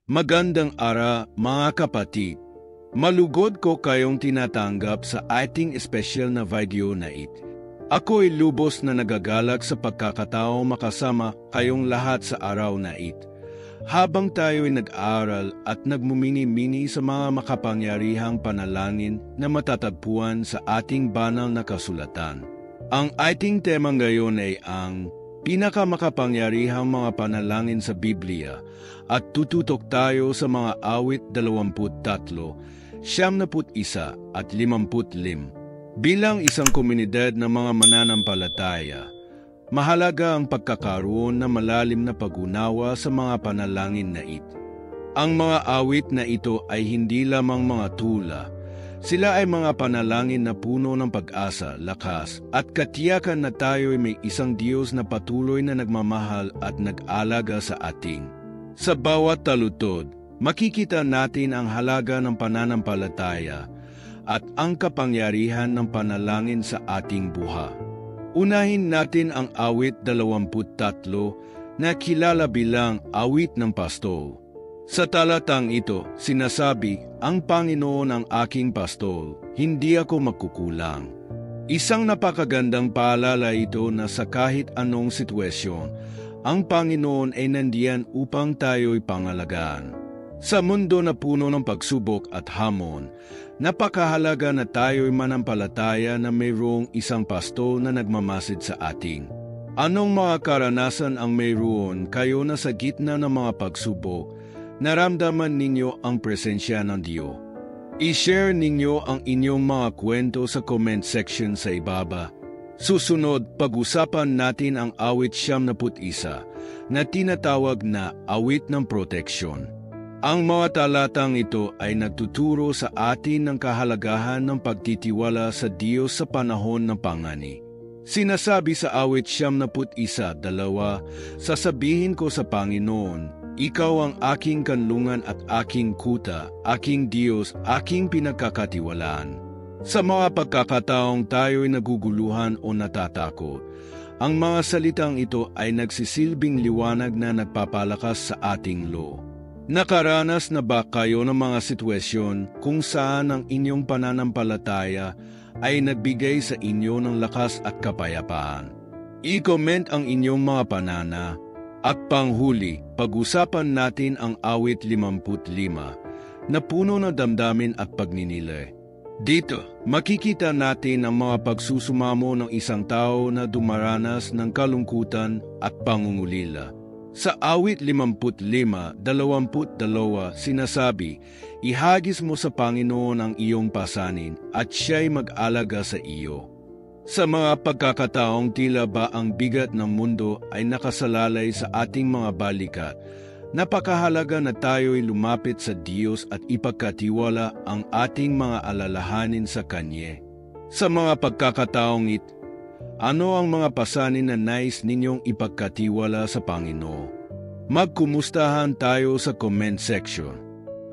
Magandang araw mga kapatid. Malugod ko kayong tinatanggap sa ating espesyal na video na ito. Ako'y lubos na nagagalak sa pagkakataong makasama kayong lahat sa araw na ito. Habang tayo'y nag-aaral at nagmumini-mini sa mga makapangyarihang panalangin na matatagpuan sa ating banal na kasulatan. Ang ating tema ngayon ay ang pinakamakapangyarihang mga panalangin sa Biblia at tututok tayo sa mga awit 23, 71 at 55. Bilang isang komunidad ng mga mananampalataya, mahalaga ang pagkakaroon ng malalim na pag-unawa sa mga panalangin na ito. Ang mga awit na ito ay hindi lamang mga tula. Sila ay mga panalangin na puno ng pag-asa, lakas, at katiyakan na tayo'y may isang Diyos na patuloy na nagmamahal at nag-alaga sa ating. Sa bawat talutod, makikita natin ang halaga ng pananampalataya at ang kapangyarihan ng panalangin sa ating buhay. Unahin natin ang awit 23 na kilala bilang awit ng pastol. Sa talatang ito, sinasabi, ang Panginoon ang aking pastol, hindi ako magkukulang. Isang napakagandang paalala ito na sa kahit anong sitwasyon, ang Panginoon ay nandiyan upang tayo'y pangalagaan. Sa mundo na puno ng pagsubok at hamon, napakahalaga na tayo'y manampalataya na mayroong isang pastol na nagmamasid sa ating. Anong mga karanasan ang mayroon kayo na sa gitna ng mga pagsubok, naramdaman ninyo ang presensya ng Diyos? I-share ninyo ang inyong mga kwento sa comment section sa ibaba. Susunod, pag-usapan natin ang awit 71 na tinatawag na awit ng proteksyon. Ang mga talatang ito ay nagtuturo sa atin ng kahalagahan ng pagtitiwala sa Diyos sa panahon ng pangani. Sinasabi sa awit 71:2, sasabihin ko sa Panginoon, ikaw ang aking kanlungan at aking kuta, aking Diyos, aking pinagkakatiwalaan. Sa mga pagkakataong tayo'y naguguluhan o natatakot, ang mga salitang ito ay nagsisilbing liwanag na nagpapalakas sa ating loob. Nakaranas na ba kayo ng mga sitwasyon kung saan ang inyong pananampalataya ay nagbigay sa inyo ng lakas at kapayapaan? I-comment ang inyong mga panana. At panghuli, pag-usapan natin ang awit 55 na puno ng damdamin at pagninilay. Dito, makikita natin ang mga pagsusumamo ng isang tao na dumaranas ng kalungkutan at pangungulila. Sa awit 55:22, sinasabi, ihagis mo sa Panginoon ang iyong pasanin at siya'y mag-alaga sa iyo. Sa mga pagkakataong tila ba ang bigat ng mundo ay nakasalalay sa ating mga balikat, napakahalaga na tayo'y lumapit sa Diyos at ipagkatiwala ang ating mga alalahanin sa Kanya. Sa mga pagkakataong ito, ano ang mga pasanin na nais ninyong ipagkatiwala sa Panginoon? Magkumustahan tayo sa comment section.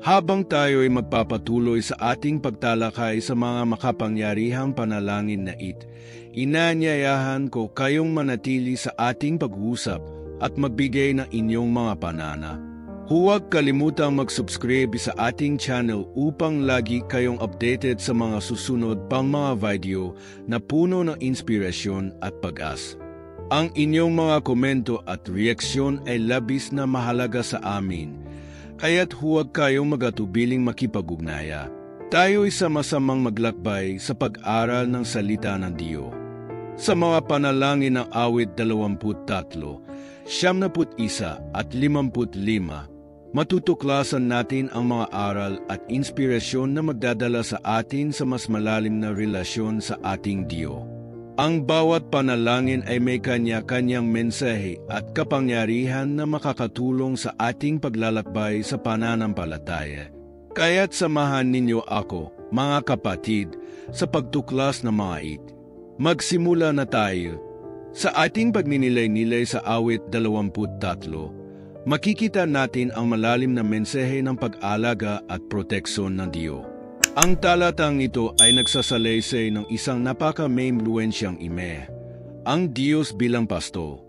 Habang tayo'y magpapatuloy sa ating pagtalakay sa mga makapangyarihang panalangin na ito, inanyayahan ko kayong manatili sa ating pag-uusap at magbigay ng inyong mga panana. Huwag kalimutang mag-subscribe sa ating channel upang lagi kayong updated sa mga susunod pang mga video na puno ng inspirasyon at pag-asa. Ang inyong mga komento at reaksyon ay labis na mahalaga sa amin, kaya't huwag kayong magatubiling makipag-ugnaya. Tayo'y sama-samang maglakbay sa pag-aral ng salita ng Diyos. Sa mga panalangin ng awit 23, 71 at 55, matutuklasan natin ang mga aral at inspirasyon na magdadala sa atin sa mas malalim na relasyon sa ating Diyos. Ang bawat panalangin ay may kanya-kanyang mensahe at kapangyarihan na makakatulong sa ating paglalakbay sa pananampalataya. Kaya't samahan ninyo ako, mga kapatid, sa pagtuklas ng mga ito. Magsimula na tayo. Sa ating pagninilay-nilay sa awit 23, makikita natin ang malalim na mensahe ng pag-alaga at proteksyon ng Diyos. Ang talatang ito ay nagsasalaysay ng isang napaka-maimpluwensyang ime, ang Diyos bilang pasto.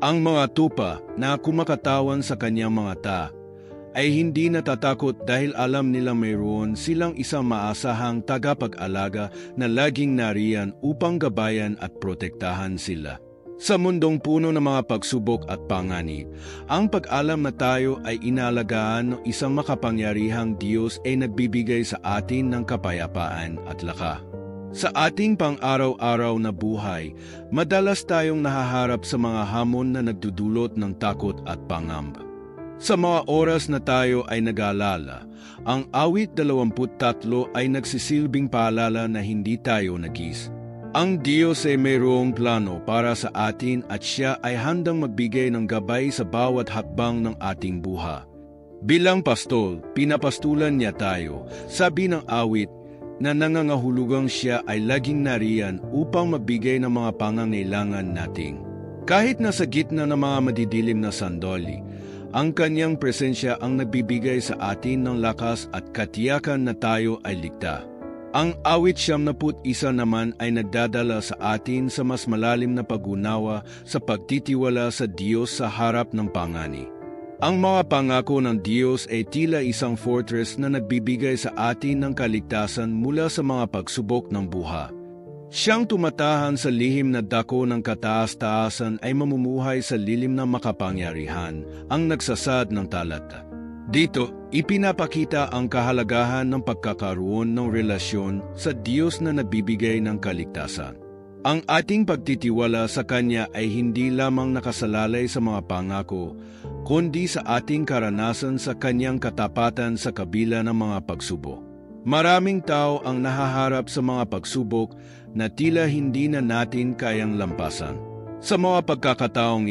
Ang mga tupa na kumakatawan sa kanyang mga ta ay hindi natatakot dahil alam nila mayroon silang isang maasahang tagapag-alaga na laging nariyan upang gabayan at protektahan sila. Sa mundong puno ng mga pagsubok at panganib, ang pag-alam na tayo ay inalagaan ng isang makapangyarihang Diyos ay nagbibigay sa atin ng kapayapaan at lakas. Sa ating pang-araw-araw na buhay, madalas tayong nahaharap sa mga hamon na nagdudulot ng takot at pangamba. Sa mga oras na tayo ay nag-aalala, ang awit 23 ay nagsisilbing paalala na hindi tayo nag-isa. Ang Diyos ay mayroong plano para sa atin at Siya ay handang magbigay ng gabay sa bawat hakbang ng ating buhay. Bilang pastol, pinapastulan niya tayo, sabi ng awit, na nangangahulugang Siya ay laging nariyan upang magbigay ng mga pangangailangan natin. Kahit nasa gitna ng mga madidilim na sandali, ang Kanyang presensya ang nagbibigay sa atin ng lakas at katiyakan na tayo ay ligtas. Ang awit 71 naman ay nagdadala sa atin sa mas malalim na pag-unawa sa pagtitiwala sa Diyos sa harap ng panganib. Ang mga pangako ng Diyos ay tila isang fortress na nagbibigay sa atin ng kaligtasan mula sa mga pagsubok ng buhay. Siyang tumatahan sa lihim na dako ng kataas-taasan ay mamumuhay sa lilim ng makapangyarihan, ang nagsasad ng talata. Dito, ipinapakita ang kahalagahan ng pagkakaroon ng relasyon sa Diyos na nagbibigay ng kaligtasan. Ang ating pagtitiwala sa Kanya ay hindi lamang nakasalalay sa mga pangako, kundi sa ating karanasan sa Kanyang katapatan sa kabila ng mga pagsubok. Maraming tao ang nahaharap sa mga pagsubok na tila hindi na natin kayang lampasan. Sa mga pagkakataong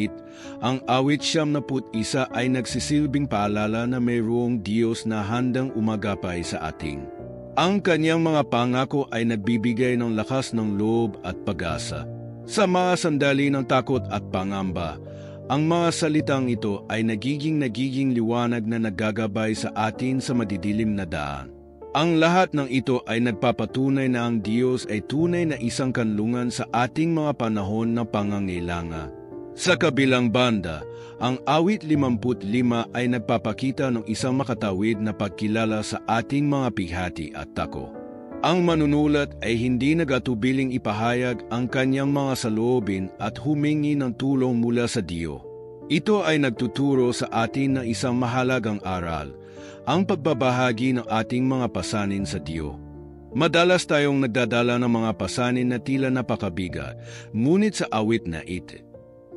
ang awit 71 ay nagsisilbing paalala na mayroong Diyos na handang umagapay sa ating. Ang Kanyang mga pangako ay nagbibigay ng lakas ng loob at pag-asa. Sa mga sandali ng takot at pangamba, ang mga salitang ito ay nagiging liwanag na naggagabay sa atin sa madidilim na daan. Ang lahat ng ito ay nagpapatunay na ang Diyos ay tunay na isang kanlungan sa ating mga panahon ng pangangailangan. Sa kabilang banda, ang awit 55 ay nagpapakita ng isang makatawid na pagkilala sa ating mga pighati at tako. Ang manunulat ay hindi nagatubiling ipahayag ang kanyang mga saloobin at humingi ng tulong mula sa Diyos. Ito ay nagtuturo sa atin ng isang mahalagang aral, ang pagbabahagi ng ating mga pasanin sa Diyos. Madalas tayong nagdadala ng mga pasanin na tila napakabigat, ngunit sa awit na ito,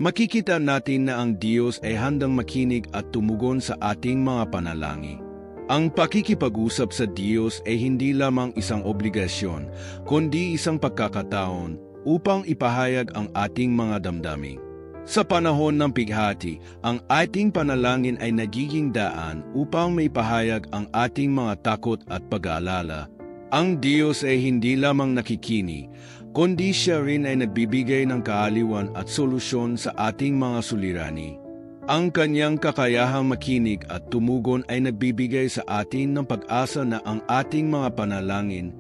makikita natin na ang Diyos ay handang makinig at tumugon sa ating mga panalangin. Ang pakikipag-usap sa Diyos ay hindi lamang isang obligasyon, kundi isang pagkakataon upang ipahayag ang ating mga damdamin. Sa panahon ng pighati, ang ating panalangin ay nagiging daan upang maipahayag ang ating mga takot at pag-aalala. Ang Diyos ay hindi lamang nakikinig, kundi Siya rin ay nagbibigay ng kaaliwan at solusyon sa ating mga suliranin. Ang Kanyang kakayahang makinig at tumugon ay nagbibigay sa atin ng pag-asa na ang ating mga panalangin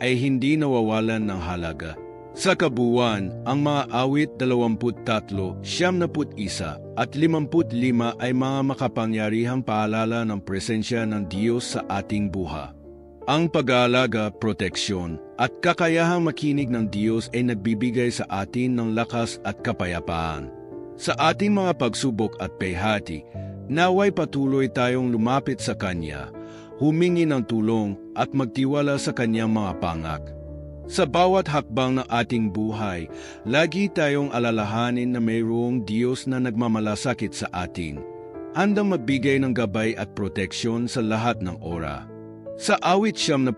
ay hindi nawawalan ng halaga. Sa kabuuan, ang mga awit 23, 71 at 55 ay mga makapangyarihang paalala ng presensya ng Diyos sa ating buhay. Ang pag-aalaga, proteksyon at kakayahang makinig ng Diyos ay nagbibigay sa atin ng lakas at kapayapaan. Sa ating mga pagsubok at pighati, naway patuloy tayong lumapit sa Kanya, humingi ng tulong at magtiwala sa Kanyang mga pangak. Sa bawat hakbang ng ating buhay, lagi tayong alalahanin na mayroong Diyos na nagmamalasakit sa atin, handang magbigay ng gabay at proteksyon sa lahat ng oras. Sa awit 71,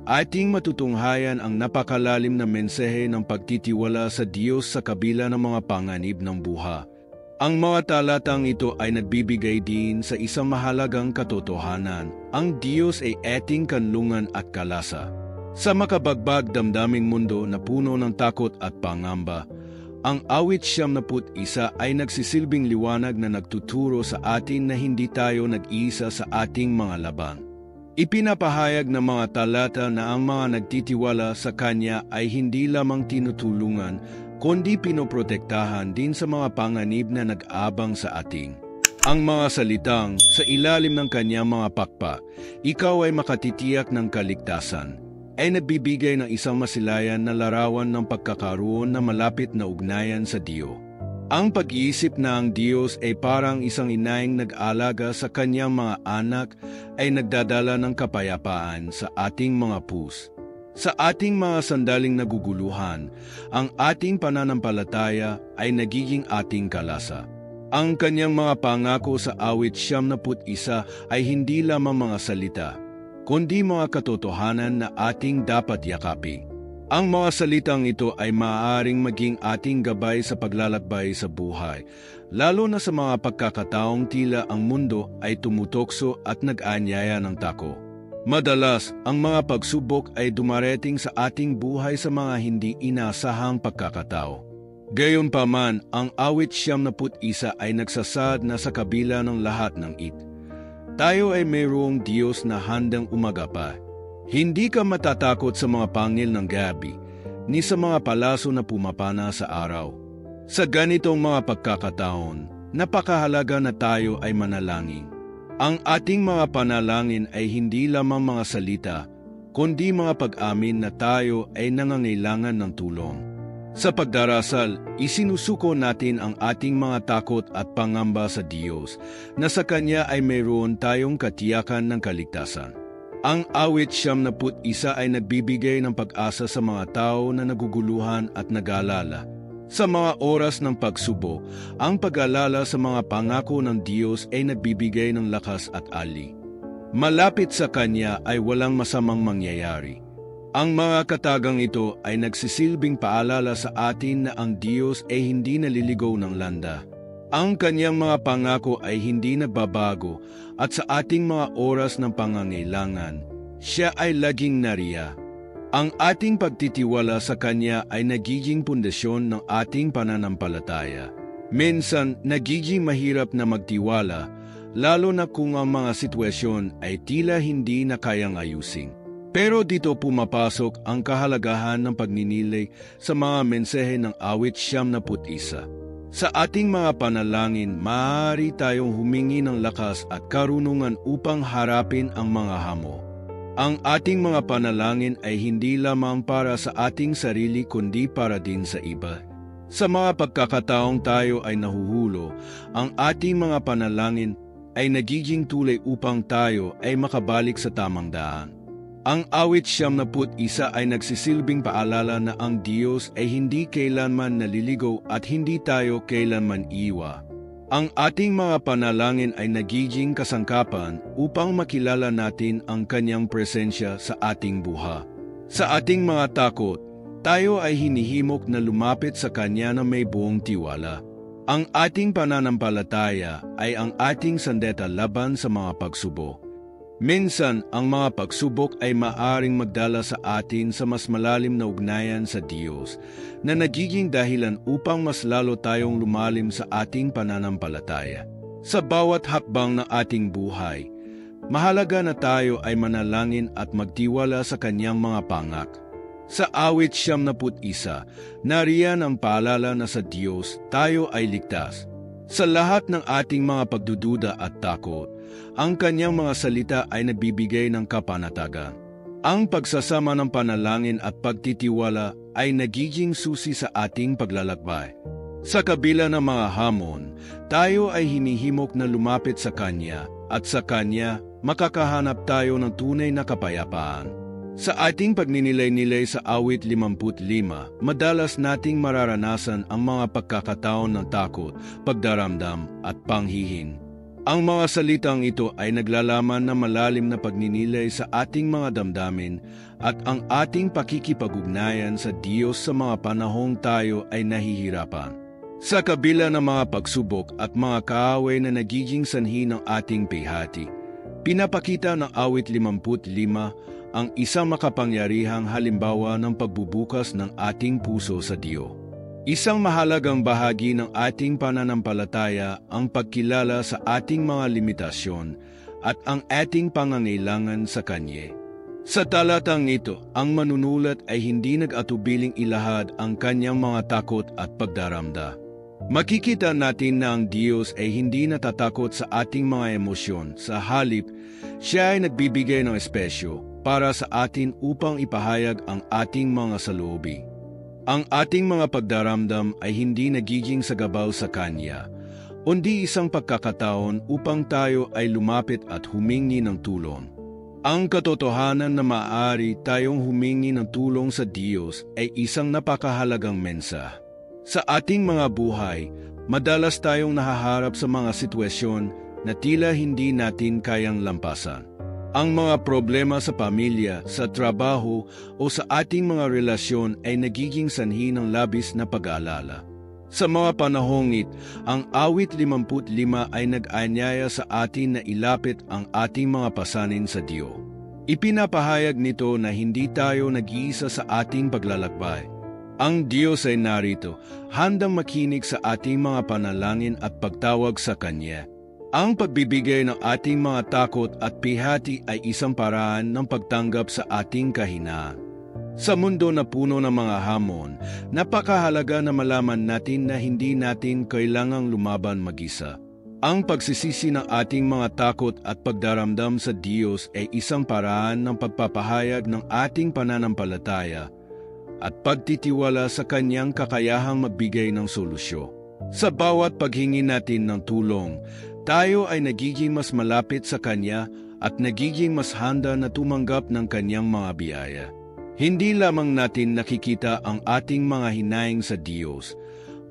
ating matutunghayan ang napakalalim na mensahe ng pagtitiwala sa Diyos sa kabila ng mga panganib ng buhay. Ang mga talatang ito ay nagbibigay din sa isang mahalagang katotohanan. Ang Diyos ay ating kanlungan at kalasa. Sa makabagbag damdaming mundo na puno ng takot at pangamba, ang awit 71 ay nagsisilbing liwanag na nagtuturo sa atin na hindi tayo nag-iisa sa ating mga laban. Ipinapahayag ng mga talata na ang mga nagtitiwala sa Kanya ay hindi lamang tinutulungan, kundi pinoprotektahan din sa mga panganib na nag-abang sa ating. Ang mga salitang, sa ilalim ng kanyang mga pakpak, ikaw ay makatitiyak ng kaligtasan, ay nagbibigay ng isang masilayan na larawan ng pagkakaroon na malapit na ugnayan sa Diyos. Ang pag-iisip na ang Diyos ay parang isang inayang nag-alaga sa kanyang mga anak ay nagdadala ng kapayapaan sa ating mga puso. Sa ating mga sandaling naguguluhan, ang ating pananampalataya ay nagiging ating kalasa. Ang kanyang mga pangako sa awit 71 ay hindi lamang mga salita, kundi mga katotohanan na ating dapat yakapin. Ang mga salitang ito ay maaaring maging ating gabay sa paglalakbay sa buhay, lalo na sa mga pagkakataong tila ang mundo ay tumutokso at nag-aanyaya ng tako. Madalas, ang mga pagsubok ay dumarating sa ating buhay sa mga hindi inaasahang pagkakataon. Gayunpaman, ang awit 71 ay nagsasad na sa kabila ng lahat ng ito, tayo ay mayroong Diyos na handang umagapa. Hindi ka matatakot sa mga pangil ng gabi, ni sa mga palaso na pumapana sa araw. Sa ganitong mga pagkakataon, napakahalaga na tayo ay manalangin. Ang ating mga panalangin ay hindi lamang mga salita, kundi mga pag-amin na tayo ay nangangailangan ng tulong. Sa pagdarasal, isinusuko natin ang ating mga takot at pangamba sa Diyos na sa Kanya ay mayroon tayong katiyakan ng kaligtasan. Ang awit 71 ay nagbibigay ng pag-asa sa mga tao na naguguluhan at nag-aalala. Sa mga oras ng pagsubo, ang pag-alala sa mga pangako ng Diyos ay nagbibigay ng lakas at ali. Malapit sa Kanya ay walang masamang mangyayari. Ang mga katagang ito ay nagsisilbing paalala sa atin na ang Diyos ay hindi naliligaw ng landa. Ang Kanyang mga pangako ay hindi nagbabago at sa ating mga oras ng pangangailangan, Siya ay laging nariya. Ang ating pagtitiwala sa Kanya ay nagiging pundasyon ng ating pananampalataya. Minsan, nagiging mahirap na magtiwala, lalo na kung ang mga sitwasyon ay tila hindi na kayang ayusin. Pero dito pumapasok ang kahalagahan ng pagninilay sa mga mensahe ng awit 71. Sa ating mga panalangin, maaari tayong humingi ng lakas at karunungan upang harapin ang mga hamon. Ang ating mga panalangin ay hindi lamang para sa ating sarili kundi para din sa iba. Sa mga pagkakataong tayo ay nahuhulo, ang ating mga panalangin ay nagiging tulay upang tayo ay makabalik sa tamang daan. Ang awit 71 ay nagsisilbing paalala na ang Diyos ay hindi kailanman naliligaw at hindi tayo kailanman iwa. Ang ating mga panalangin ay nagiging kasangkapan upang makilala natin ang Kanyang presensya sa ating buhay. Sa ating mga takot, tayo ay hinihimok na lumapit sa Kanya na may buong tiwala. Ang ating pananampalataya ay ang ating sandata laban sa mga pagsubok. Minsan, ang mga pagsubok ay maaring magdala sa atin sa mas malalim na ugnayan sa Diyos na nagiging dahilan upang mas lalo tayong lumalim sa ating pananampalataya. Sa bawat hakbang ng ating buhay, mahalaga na tayo ay manalangin at magtiwala sa Kanyang mga pangak. Sa awit 71, nariyan ang paalala na sa Diyos tayo ay ligtas. Sa lahat ng ating mga pagdududa at takot, ang Kanyang mga salita ay nagbibigay ng kapanatagan. Ang pagsasama ng panalangin at pagtitiwala ay nagiging susi sa ating paglalakbay. Sa kabila ng mga hamon, tayo ay hinihimok na lumapit sa Kanya at sa Kanya makakahanap tayo ng tunay na kapayapaan. Sa ating pagninilay-nilay sa awit 55, madalas nating mararanasan ang mga pagkakataon ng takot, pagdaramdam at panghihin. Ang mga salitang ito ay naglalaman ng malalim na pagninilay sa ating mga damdamin at ang ating pakikipag-ugnayan sa Diyos sa mga panahong tayo ay nahihirapan. Sa kabila ng mga pagsubok at mga kaaway na nagiging sanhi ng ating pihati, pinapakita ng awit 55 ang isang makapangyarihang halimbawa ng pagbubukas ng ating puso sa Diyos. Isang mahalagang bahagi ng ating pananampalataya ang pagkilala sa ating mga limitasyon at ang ating pangangailangan sa Kanya. Sa talatang ito, ang manunulat ay hindi nag-atubiling ilahad ang kanyang mga takot at pagdaramda. Makikita natin na ang Diyos ay hindi natatakot sa ating mga emosyon. Sa halip, siya ay nagbibigay ng espesyo para sa atin upang ipahayag ang ating mga saloobi. Ang ating mga pagdaramdam ay hindi nagiging sagabaw sa Kanya, kundi isang pagkakataon upang tayo ay lumapit at humingi ng tulong. Ang katotohanan na maaari tayong humingi ng tulong sa Diyos ay isang napakahalagang mensahe. Sa ating mga buhay, madalas tayong nahaharap sa mga sitwasyon na tila hindi natin kayang lampasan. Ang mga problema sa pamilya, sa trabaho o sa ating mga relasyon ay nagiging sanhi ng labis na pag-aalala. Sa mga panahong ito, ang awit 55 ay nag-anyaya sa atin na ilapit ang ating mga pasanin sa Diyos. Ipinapahayag nito na hindi tayo nag-iisa sa ating paglalakbay. Ang Diyos ay narito, handang makinig sa ating mga panalangin at pagtawag sa Kanya. Ang pagbibigay ng ating mga takot at pihati ay isang paraan ng pagtanggap sa ating kahinaan. Sa mundo na puno ng mga hamon, napakahalaga na malaman natin na hindi natin kailangang lumaban mag-isa. Ang pagsisisi ng ating mga takot at pagdaramdam sa Diyos ay isang paraan ng pagpapahayag ng ating pananampalataya at pagtitiwala sa Kanyang kakayahang magbigay ng solusyon. Sa bawat paghingi natin ng tulong, tayo ay nagiging mas malapit sa Kanya at nagiging mas handa na tumanggap ng Kanyang mga biyaya. Hindi lamang natin nakikita ang ating mga hinaing sa Diyos,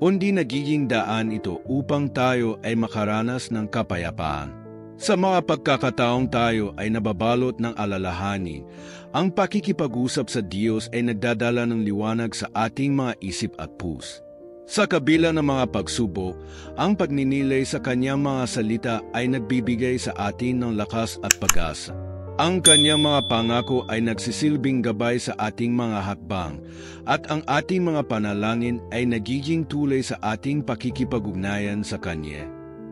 kundi nagiging daan ito upang tayo ay makaranas ng kapayapaan. Sa mga pagkakataong tayo ay nababalot ng alalahanin, ang pakikipag-usap sa Diyos ay nagdadala ng liwanag sa ating mga isip at puso. Sa kabila ng mga pagsubok, ang pagninilay sa Kanyang mga salita ay nagbibigay sa atin ng lakas at pag-asa. Ang Kanyang mga pangako ay nagsisilbing gabay sa ating mga hakbang, at ang ating mga panalangin ay nagiging tulay sa ating pakikipag-ugnayan sa Kanya.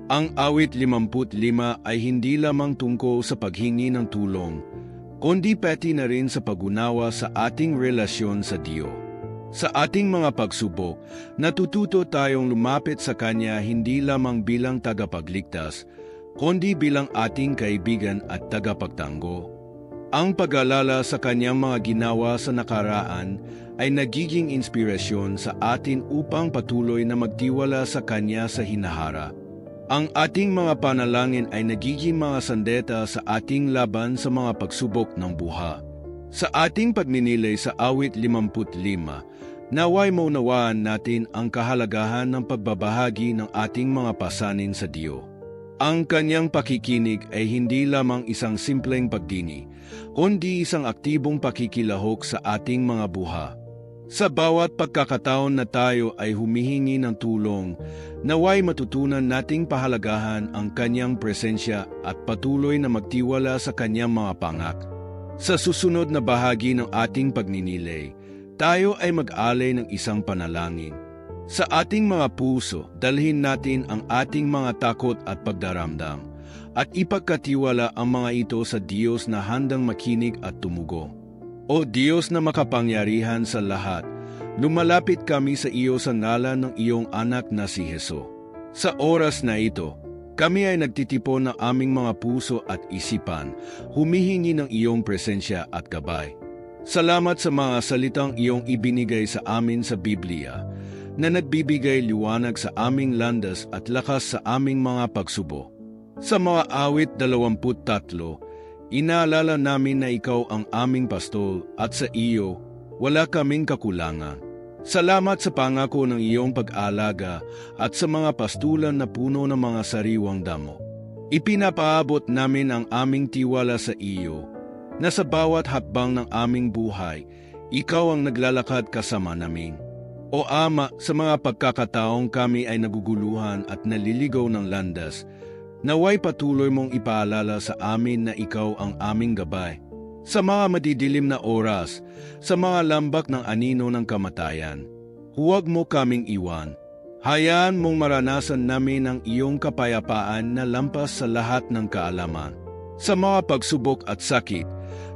Ang awit 55 ay hindi lamang tungkol sa paghingi ng tulong, kundi pati na rin sa pag-unawa sa ating relasyon sa Diyos. Sa ating mga pagsubok, natututo tayong lumapit sa Kanya hindi lamang bilang tagapagligtas, kundi bilang ating kaibigan at tagapagtango. Ang pag-alala sa Kanyang mga ginawa sa nakaraan ay nagiging inspirasyon sa atin upang patuloy na magtiwala sa Kanya sa hinaharap. Ang ating mga panalangin ay nagiging mga sandata sa ating laban sa mga pagsubok ng buhay. Sa ating pagninilay sa awit 55, naway maunawaan natin ang kahalagahan ng pagbabahagi ng ating mga pasanin sa Diyos. Ang Kanyang pakikinig ay hindi lamang isang simpleng pagdini, kundi isang aktibong pakikilahok sa ating mga buhay. Sa bawat pagkakataon na tayo ay humihingi ng tulong, naway matutunan nating pahalagahan ang Kanyang presensya at patuloy na magtiwala sa Kanyang mga pangak. Sa susunod na bahagi ng ating pagninilay, tayo ay mag-alay ng isang panalangin. Sa ating mga puso, dalhin natin ang ating mga takot at pagdaramdam, at ipagkatiwala ang mga ito sa Diyos na handang makinig at tumugo. O Diyos na makapangyarihan sa lahat, lumalapit kami sa iyo sa ngalan ng iyong anak na si Hesus. Sa oras na ito, kami ay nagtitipon ng aming mga puso at isipan, humihingi ng iyong presensya at gabay. Salamat sa mga salitang iyong ibinigay sa amin sa Biblia, na nagbibigay liwanag sa aming landas at lakas sa aming mga pagsubo. Sa mga awit 23, inaalala namin na ikaw ang aming pastol at sa iyo, wala kaming kakulangan. Salamat sa pangako ng iyong pag-aalaga at sa mga pastulan na puno ng mga sariwang damo. Ipinapaabot namin ang aming tiwala sa iyo, na sa bawat hakbang ng aming buhay, ikaw ang naglalakad kasama namin. O Ama, sa mga pagkakataong kami ay naguguluhan at naliligaw ng landas, naway patuloy mong ipaalala sa amin na ikaw ang aming gabay. Sa mga madidilim na oras, sa mga lambak ng anino ng kamatayan, huwag mo kaming iwan. Hayaan mong maranasan namin ang iyong kapayapaan na lampas sa lahat ng kaalaman. Sa mga pagsubok at sakit,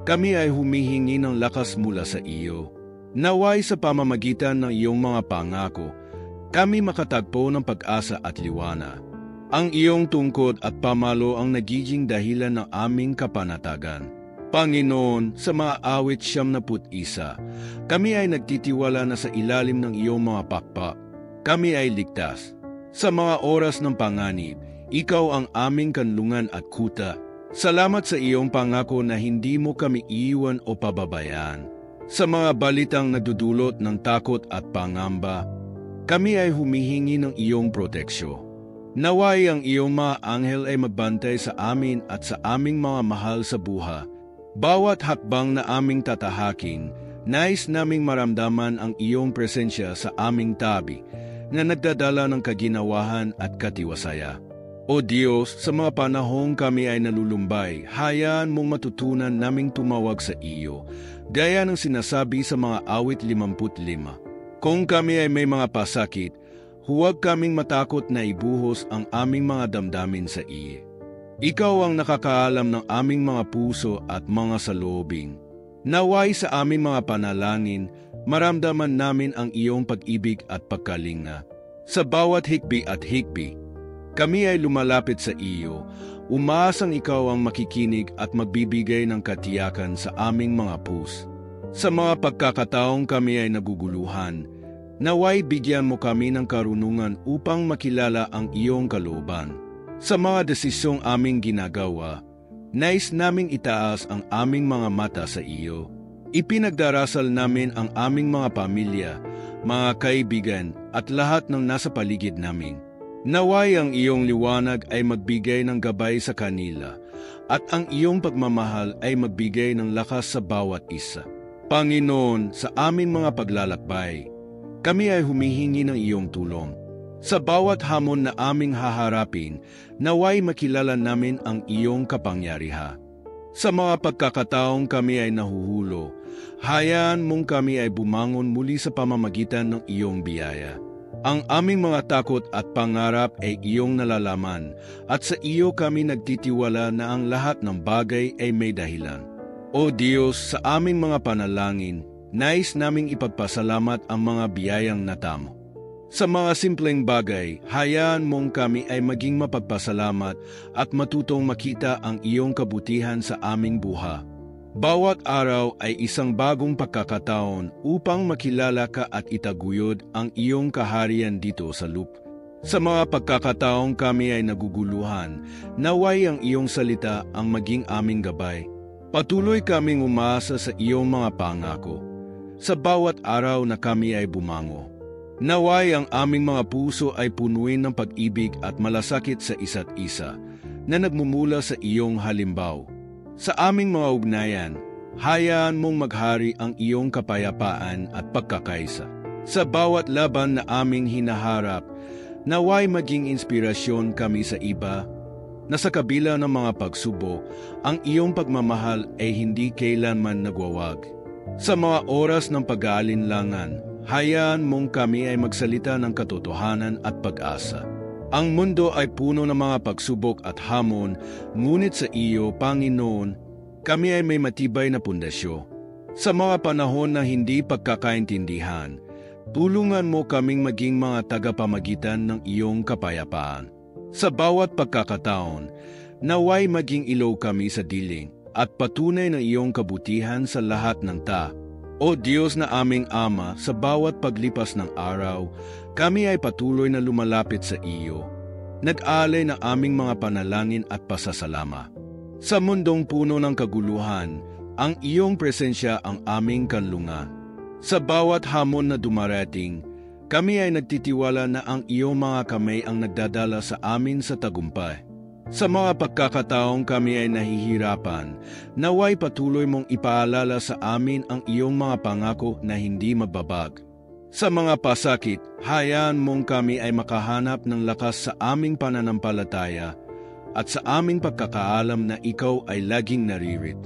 kami ay humihingi ng lakas mula sa iyo. Naway sa pamamagitan ng iyong mga pangako, kami makatagpo ng pag-asa at liwanag. Ang iyong tungkod at pamalo ang nagiging dahilan ng aming kapanatagan. Panginoon, sa mga awit 71, kami ay nagtitiwala na sa ilalim ng iyong mga pakpak. Kami ay ligtas. Sa mga oras ng panganib, ikaw ang aming kanlungan at kuta. Salamat sa iyong pangako na hindi mo kami iiwan o pababayaan. Sa mga balitang nagdudulot ng takot at pangamba, kami ay humihingi ng iyong proteksyon. Naway ang iyong mga anghel ay magbantay sa amin at sa aming mga mahal sa buha. Bawat hakbang na aming tatahakin, nais naming maramdaman ang iyong presensya sa aming tabi na nagdadala ng kaginawahan at katiwasaya. O Diyos, sa mga panahong kami ay nalulumbay, hayaan mong matutunan naming tumawag sa iyo, gaya ng sinasabi sa mga awit 55. Kung kami ay may mga pasakit, huwag kaming matakot na ibuhos ang aming mga damdamin sa iyo. Ikaw ang nakakaalam ng aming mga puso at mga saloobin. Naway sa aming mga panalangin, maramdaman namin ang iyong pag-ibig at pagkalinga. Sa bawat hikbi at hikbi, kami ay lumalapit sa iyo, umaasang ikaw ang makikinig at magbibigay ng katiyakan sa aming mga puso. Sa mga pagkakataong kami ay naguguluhan, naway bigyan mo kami ng karunungan upang makilala ang iyong kalooban. Sa mga desisyong aming ginagawa, nais naming itaas ang aming mga mata sa iyo. Ipinagdarasal namin ang aming mga pamilya, mga kaibigan at lahat ng nasa paligid namin. Naway ang iyong liwanag ay magbigay ng gabay sa kanila at ang iyong pagmamahal ay magbigay ng lakas sa bawat isa. Panginoon, sa aming mga paglalakbay, kami ay humihingi ng iyong tulong. Sa bawat hamon na aming haharapin, naway makilala namin ang iyong kapangyarihan. Sa mga pagkakataong kami ay nahuhulo, hayaan mong kami ay bumangon muli sa pamamagitan ng iyong biyaya. Ang aming mga takot at pangarap ay iyong nalalaman at sa iyo kami nagtitiwala na ang lahat ng bagay ay may dahilan. O Diyos, sa aming mga panalangin, nais naming ipagpasalamat ang mga biyayang natamo. Sa mga simpleng bagay, hayaan mong kami ay maging mapagpasalamat at matutong makita ang iyong kabutihan sa aming buha. Bawat araw ay isang bagong pagkakataon upang makilala ka at itaguyod ang iyong kaharian dito sa lupa. Sa mga pagkakataong kami ay naguguluhan, naway ang iyong salita ang maging aming gabay. Patuloy kaming umaasa sa iyong mga pangako. Sa bawat araw na kami ay bumango, naway ang aming mga puso ay punuin ng pag-ibig at malasakit sa isa't isa na nagmumula sa iyong halimbaw. Sa aming mga ugnayan, hayaan mong maghari ang iyong kapayapaan at pagkakaisa. Sa bawat laban na aming hinaharap, naway maging inspirasyon kami sa iba na sa kabila ng mga pagsubok, ang iyong pagmamahal ay hindi kailanman nagwawag. Sa mga oras ng pag-aalinlangan, hayaan mong kami ay magsalita ng katotohanan at pag-asa. Ang mundo ay puno ng mga pagsubok at hamon, ngunit sa iyo, Panginoon, kami ay may matibay na pundasyo. Sa mga panahon na hindi pagkakaintindihan, tulungan mo kaming maging mga tagapamagitan ng iyong kapayapaan. Sa bawat pagkakataon, naway maging ilaw kami sa dilim at patunay ng iyong kabutihan sa lahat ng ta. O Diyos na aming Ama, sa bawat paglipas ng araw, kami ay patuloy na lumalapit sa iyo. Nag-alay ng aming mga panalangin at pasasalamat. Sa mundong puno ng kaguluhan, ang iyong presensya ang aming kanlungan. Sa bawat hamon na dumarating, kami ay nagtitiwala na ang iyong mga kamay ang nagdadala sa amin sa tagumpay. Sa mga pagkakataong kami ay nahihirapan, naway patuloy mong ipaalala sa amin ang iyong mga pangako na hindi magbabag. Sa mga pasakit, hayaan mong kami ay makahanap ng lakas sa aming pananampalataya at sa aming pagkakaalam na ikaw ay laging naririt.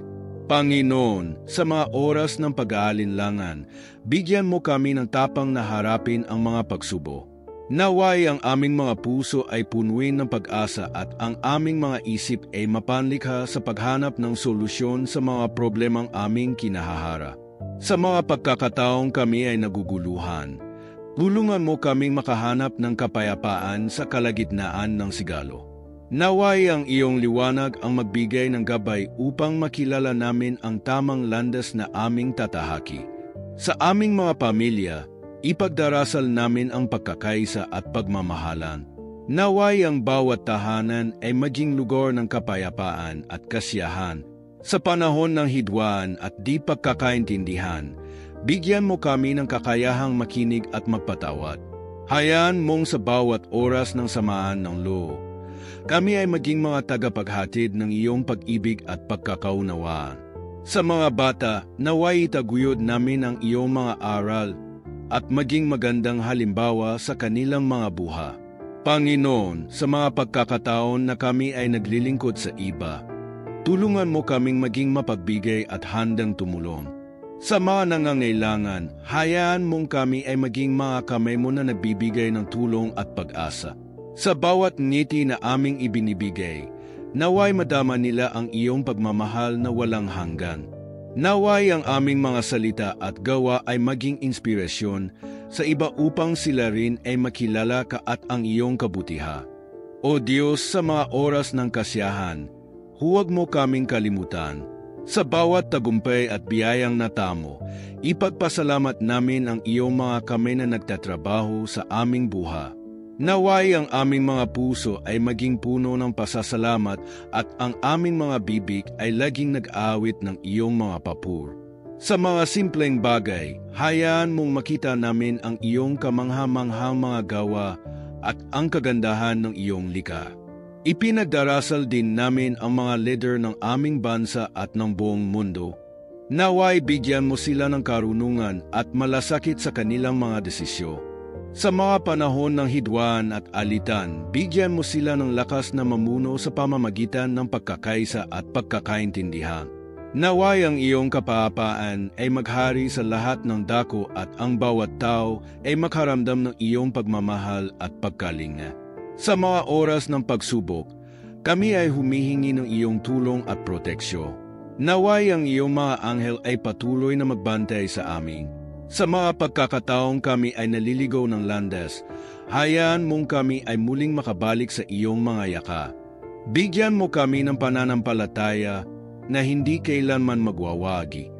Panginoon, sa mga oras ng pag-aalinlangan, bigyan mo kami ng tapang na harapin ang mga pagsubo. Naway ang aming mga puso ay punuin ng pag-asa at ang aming mga isip ay mapanlikha sa paghanap ng solusyon sa mga problemang aming kinahahara. Sa mga pagkakataong kami ay naguguluhan, Tulungan mo kaming makahanap ng kapayapaan sa kalagitnaan ng sigalo. Naway ang iyong liwanag ang magbigay ng gabay upang makilala namin ang tamang landas na aming tatahaki. Sa aming mga pamilya, ipagdarasal namin ang pagkakaisa at pagmamahalan. Naway ang bawat tahanan ay maging lugar ng kapayapaan at kasiyahan. Sa panahon ng hidwaan at di pagkakaintindihan, bigyan mo kami ng kakayahang makinig at magpatawad. Hayaan mong sa bawat oras ng samaan ng loob, kami ay maging mga tagapaghatid ng iyong pag-ibig at pagkakaunawaan. Sa mga bata, naway itaguyod namin ang iyong mga aral at maging magandang halimbawa sa kanilang mga buha. Panginoon, sa mga pagkakataon na kami ay naglilingkod sa iba, tulungan mo kaming maging mapagbigay at handang tumulong. Sa mga nangangailangan, hayaan mong kami ay maging mga kamay mo na nagbibigay ng tulong at pag-asa. Sa bawat ngiti na aming ibinibigay, naway madama nila ang iyong pagmamahal na walang hanggan. Naway ang aming mga salita at gawa ay maging inspirasyon sa iba upang sila rin ay makilala ka at ang iyong kabutihan. O Diyos, sa mga oras ng kasiyahan, huwag mo kaming kalimutan. Sa bawat tagumpay at biyayang natamo, ipagpasalamat namin ang iyong mga kamay na nagtatrabaho sa aming buha. Naway ang aming mga puso ay maging puno ng pasasalamat at ang aming mga bibig ay laging nag-aawit ng iyong mga papur. Sa mga simpleng bagay, hayaan mong makita namin ang iyong kamangha-manghang mga gawa at ang kagandahan ng iyong likha. Ipinagdarasal din namin ang mga leader ng aming bansa at ng buong mundo. Naway bigyan mo sila ng karunungan at malasakit sa kanilang mga desisyon. Sa mga panahon ng hidwaan at alitan, bigyan mo sila ng lakas na mamuno sa pamamagitan ng pagkakaisa at pagkakaintindihan. Naway ang iyong kapayapaan ay maghari sa lahat ng dako at ang bawat tao ay makaramdam ng iyong pagmamahal at pagkalinga. Sa mga oras ng pagsubok, kami ay humihingi ng iyong tulong at proteksyon. Naway ang iyong mga anghel ay patuloy na magbantay sa amin. Sa mga pagkakataong kami ay naliligaw ng landas, hayaan mong kami ay muling makabalik sa iyong mga yaka. Bigyan mo kami ng pananampalataya na hindi kailanman magwawagi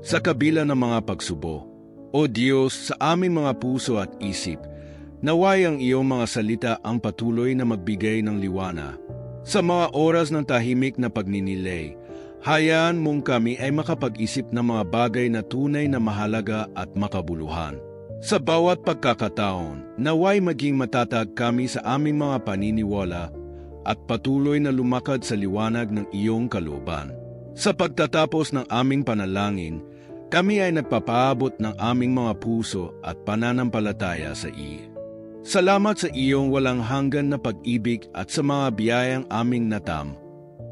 sa kabila ng mga pagsubo. O Diyos, sa aming mga puso at isip, naway ang iyong mga salita ang patuloy na magbigay ng liwanag. Sa mga oras ng tahimik na pagninilay, hayaan mong kami ay makapag-isip ng mga bagay na tunay na mahalaga at makabuluhan. Sa bawat pagkakataon, naway maging matatag kami sa aming mga paniniwala at patuloy na lumakad sa liwanag ng iyong kalooban. Sa pagtatapos ng aming panalangin, kami ay nagpapaabot ng aming mga puso at pananampalataya sa iyo. Salamat sa iyong walang hanggan na pag-ibig at sa mga biyayang aming natam.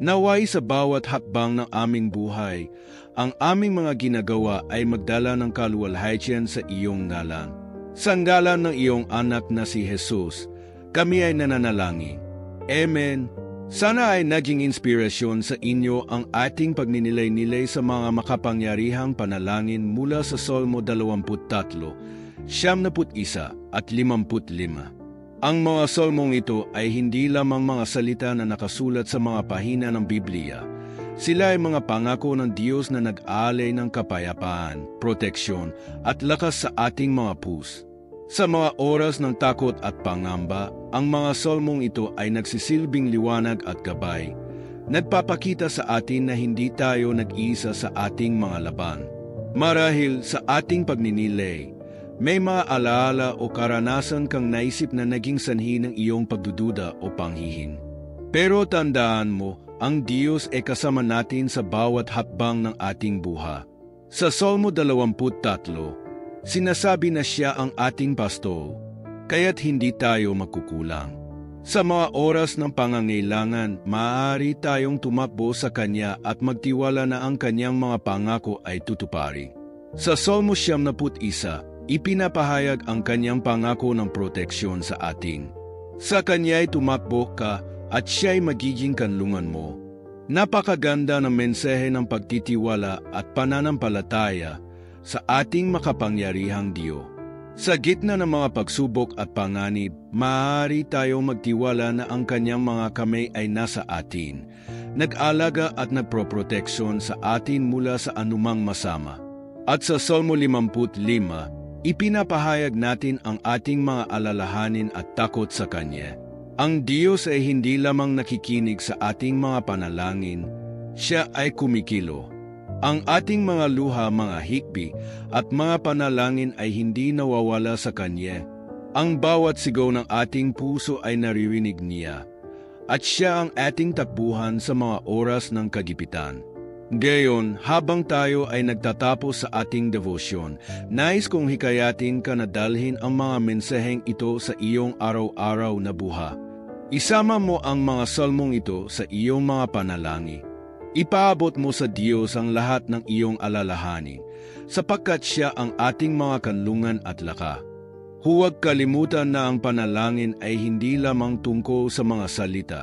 Naway sa bawat hakbang ng aming buhay, ang aming mga ginagawa ay magdala ng kaluwalhatian sa iyong ngalan. Sa ngalan ng iyong anak na si Jesus, kami ay nananalangin. Amen. Sana ay naging inspirasyon sa inyo ang ating pagninilay-nilay sa mga makapangyarihang panalangin mula sa Salmo 23, 71 at 55. Ang mga salmong ito ay hindi lamang mga salita na nakasulat sa mga pahina ng Biblia. Sila ay mga pangako ng Diyos na nag-aalay ng kapayapaan, proteksyon at lakas sa ating mga puso. Sa mga oras ng takot at pangamba, ang mga salmong ito ay nagsisilbing liwanag at gabay. Nagpapakita sa atin na hindi tayo nag-iisa sa ating mga laban. Marahil sa ating pagninilay, may mga alaala o karanasan kang naisip na naging sanhi ng iyong pagdududa o panghihin. Pero tandaan mo, ang Diyos ay kasama natin sa bawat hakbang ng ating buha. Sa Salmo 23, sinasabi na siya ang ating pastor, kaya't hindi tayo magkukulang. Sa mga oras ng pangangailangan, maaari tayong tumakbo sa Kanya at magtiwala na ang Kanyang mga pangako ay tutuparin. Sa Salmo 71, ipinapahayag ang Kanyang pangako ng proteksyon sa atin. Sa Kanya'y tumakbo ka at Siya'y magiging kanlungan mo. Napakaganda ng mensahe ng pagtitiwala at pananampalataya sa ating makapangyarihang Diyos. Sa gitna ng mga pagsubok at panganib, maaari tayong magtiwala na ang kanyang mga kamay ay nasa atin, nag-alaga at nagproproteksyon sa atin mula sa anumang masama. At sa Salmo 55, ipinapahayag natin ang ating mga alalahanin at takot sa Kanya. Ang Diyos ay hindi lamang nakikinig sa ating mga panalangin, Siya ay kumikilo. Ang ating mga luha, mga hikbi at mga panalangin ay hindi nawawala sa Kanya. Ang bawat sigaw ng ating puso ay naririnig Niya, at Siya ang ating takbuhan sa mga oras ng kagipitan. Gayon, habang tayo ay nagtatapos sa ating devosyon, nais kong hikayatin ka na dalhin ang mga mensaheng ito sa iyong araw-araw na buha. Isama mo ang mga salmong ito sa iyong mga panalangin. Ipaabot mo sa Diyos ang lahat ng iyong alalahanin, sapagkat Siya ang ating mga kanlungan at laka. Huwag kalimutan na ang panalangin ay hindi lamang tungkol sa mga salita,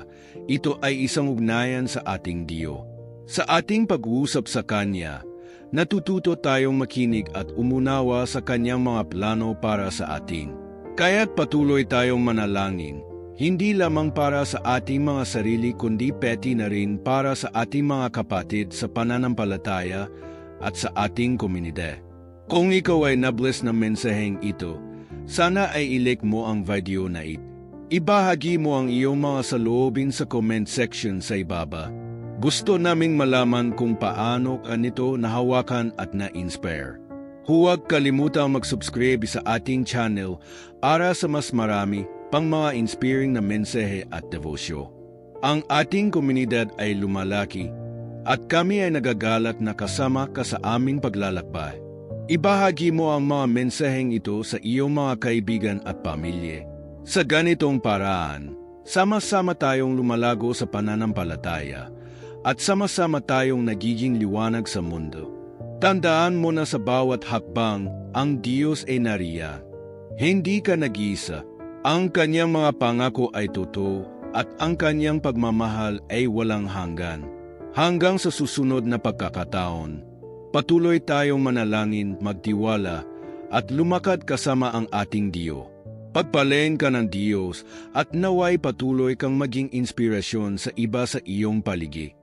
ito ay isang ugnayan sa ating Diyos. Sa ating pag-uusap sa Kanya, natututo tayong makinig at umunawa sa Kanyang mga plano para sa atin. Kaya't patuloy tayong manalangin, hindi lamang para sa ating mga sarili kundi pati na rin para sa ating mga kapatid sa pananampalataya at sa ating komunidad. Kung ikaw ay nabless ng mensaheng ito, sana ay i-like mo ang video na ito. Ibahagi mo ang iyong mga saloobin sa comment section sa ibaba. Gusto naming malaman kung paano ka nito nahawakan at na-inspire. Huwag kalimutang mag-subscribe sa ating channel para sa mas marami pang mga inspiring na mensahe at devosyo. Ang ating komunidad ay lumalaki at kami ay nagagalak na kasama ka sa aming paglalakbay. Ibahagi mo ang mga mensaheng ito sa iyong mga kaibigan at pamilya. Sa ganitong paraan, sama-sama tayong lumalago sa pananampalataya at sama-sama tayong nagiging liwanag sa mundo. Tandaan mo na sa bawat hakbang, ang Diyos ay nariyan. Hindi ka nag-iisa. Ang Kanyang mga pangako ay totoo at ang Kanyang pagmamahal ay walang hanggan. Hanggang sa susunod na pagkakataon, patuloy tayong manalangin, magtiwala at lumakad kasama ang ating Diyos. Pagpalain ka ng Diyos at naway patuloy kang maging inspirasyon sa iba sa iyong paligid.